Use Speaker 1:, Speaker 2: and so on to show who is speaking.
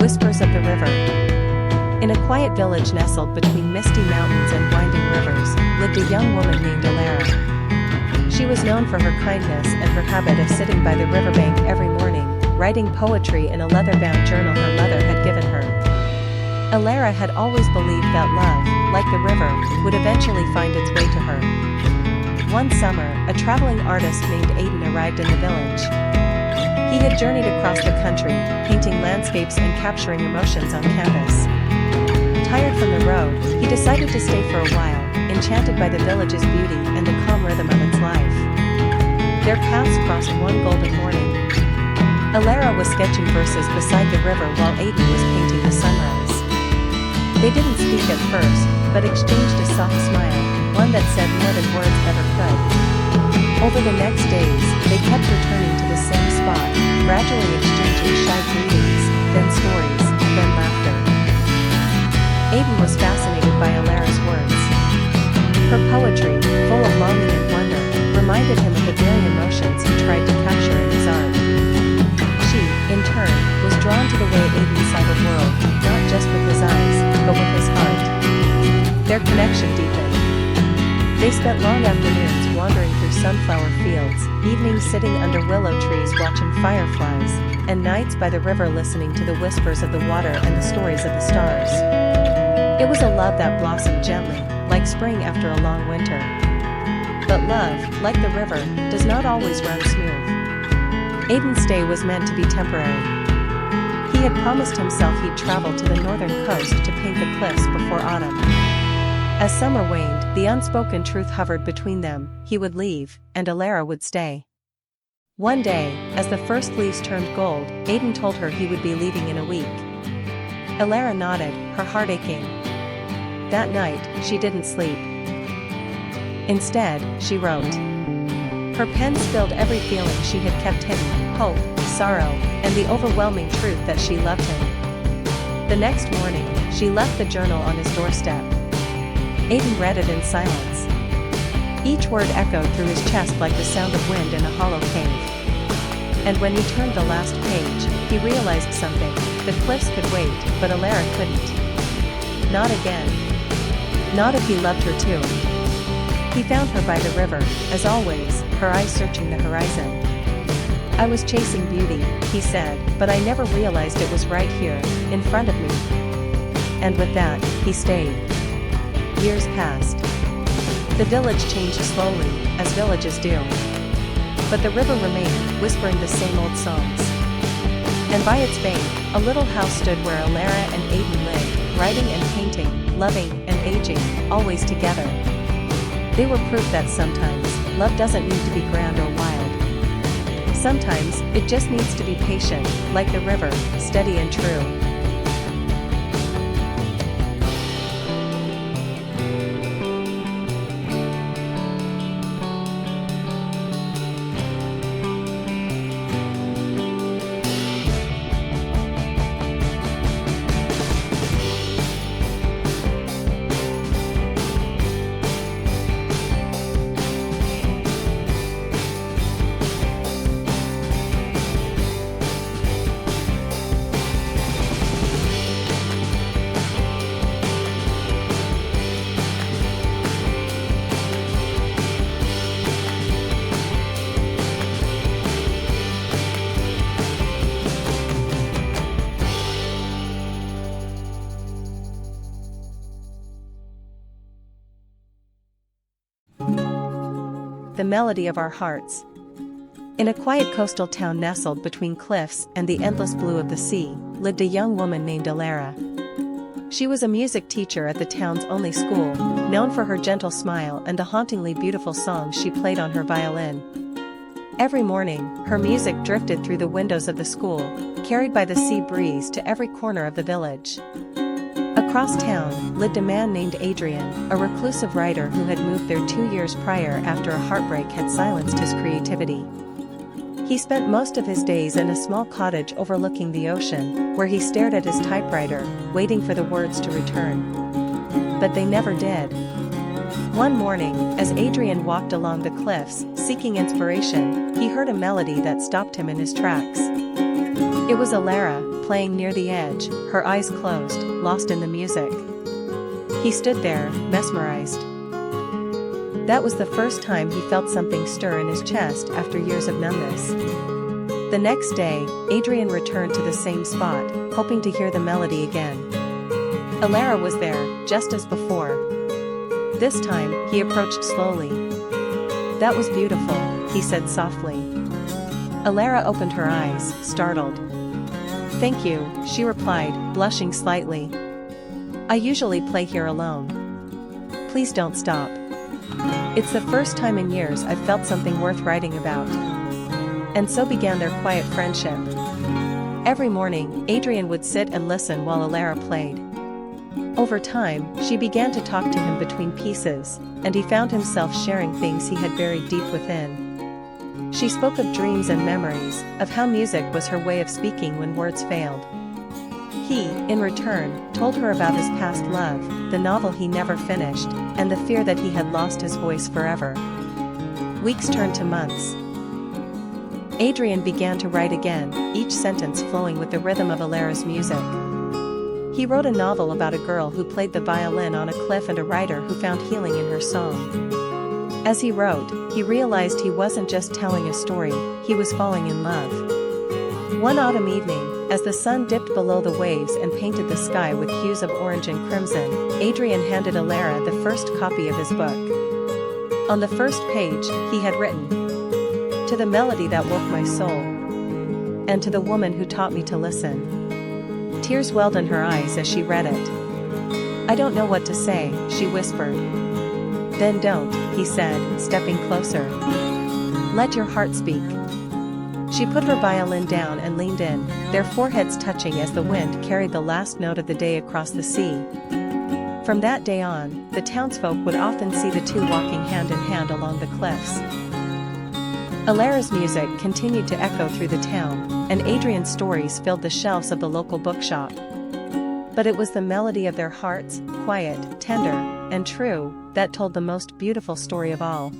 Speaker 1: Whispers of the River. In a quiet village nestled between misty mountains and winding rivers, lived a young woman named Alara. She was known for her kindness and her habit of sitting by the riverbank every morning, writing poetry in a leather-bound journal her mother had given her. Alara had always believed that love, like the river, would eventually find its way to her. One summer, a traveling artist named Aidan arrived in the village. He had journeyed across the country, painting landscapes and capturing emotions on canvas. Tired from the road, he decided to stay for a while, enchanted by the village's beauty and the calm rhythm of its life. Their paths crossed one golden morning. Alara was sketching verses beside the river while Aidan was painting the sunrise. They didn't speak at first, but exchanged a soft smile, one that said more than words ever could. Over the next days, they kept returning to the same spot, gradually exchanging shy greetings, then stories, then laughter. Aidan was fascinated by Alara's words. Her poetry, full of longing and wonder, reminded him of the very emotions he tried to capture in his art. She, in turn, was drawn to the way Aidan saw the world, not just with his eyes, but with his heart. Their connection deepened. They spent long afternoons wandering through sunflower fields, evenings sitting under willow trees watching fireflies, and nights by the river listening to the whispers of the water and the stories of the stars. It was a love that blossomed gently, like spring after a long winter. But love, like the river, does not always run smooth. Aidan's stay was meant to be temporary. He had promised himself he'd travel to the northern coast to paint the cliffs before autumn. As summer waned, the unspoken truth hovered between them: he would leave, and Alara would stay. One day, as the first leaves turned gold, Aidan told her he would be leaving in a week. Alara nodded, her heart aching. That night, she didn't sleep. Instead, she wrote. Her pen spilled every feeling she had kept hidden: hope, sorrow, and the overwhelming truth that she loved him. The next morning, she left the journal on his doorstep. Aidan read it in silence. Each word echoed through his chest like the sound of wind in a hollow cave. And when he turned the last page, he realized something: the cliffs could wait, but Alara couldn't. Not again. Not if he loved her too. He found her by the river, as always, her eyes searching the horizon. I was chasing beauty, he said, but I never realized it was right here, in front of me. And with that, he stayed. Years passed. The village changed slowly, as villages do. But the river remained, whispering the same old songs. And by its bank, a little house stood where Alara and Aidan lived, writing and painting, loving and aging, always together. They were proof that sometimes, love doesn't need to be grand or wild. Sometimes, it just needs to be patient, like the river, steady and true. The melody of our hearts. In a quiet coastal town nestled between cliffs and the endless blue of the sea, lived a young woman named Alara. She was a music teacher at the town's only school, known for her gentle smile and the hauntingly beautiful songs she played on her violin. Every morning, her music drifted through the windows of the school, carried by the sea breeze to every corner of the village. Across town, lived a man named Adrian, a reclusive writer who had moved there 2 years prior after a heartbreak had silenced his creativity. He spent most of his days in a small cottage overlooking the ocean, where he stared at his typewriter, waiting for the words to return. But they never did. One morning, as Adrian walked along the cliffs, seeking inspiration, he heard a melody that stopped him in his tracks. It was Alara, playing near the edge, her eyes closed, lost in the music. He stood there, mesmerized. That was the first time he felt something stir in his chest after years of numbness. The next day, Adrian returned to the same spot, hoping to hear the melody again. Alara was there, just as before. This time, he approached slowly. "That was beautiful," he said softly. Alara opened her eyes, startled. "Thank you," she replied, blushing slightly. "I usually play here alone. Please don't stop. It's the first time in years I've felt something worth writing about." And so began their quiet friendship. Every morning, Adrian would sit and listen while Alara played. Over time, she began to talk to him between pieces, and he found himself sharing things he had buried deep within. She spoke of dreams and memories, of how music was her way of speaking when words failed. He, in return, told her about his past love, the novel he never finished, and the fear that he had lost his voice forever. Weeks turned to months. Adrian began to write again, each sentence flowing with the rhythm of Alara's music. He wrote a novel about a girl who played the violin on a cliff and a writer who found healing in her song. As he wrote, he realized he wasn't just telling a story, he was falling in love. One autumn evening, as the sun dipped below the waves and painted the sky with hues of orange and crimson, Adrian handed Alara the first copy of his book. On the first page, he had written, "To the melody that woke my soul, and to the woman who taught me to listen." Tears welled in her eyes as she read it. "I don't know what to say," she whispered. "Then don't," he said, stepping closer. "Let your heart speak." She put her violin down and leaned in, their foreheads touching as the wind carried the last note of the day across the sea. From that day on, the townsfolk would often see the two walking hand in hand along the cliffs. Alara's music continued to echo through the town, and Adrian's stories filled the shelves of the local bookshop. But it was the melody of their hearts, quiet, tender, and true, that told the most beautiful story of all.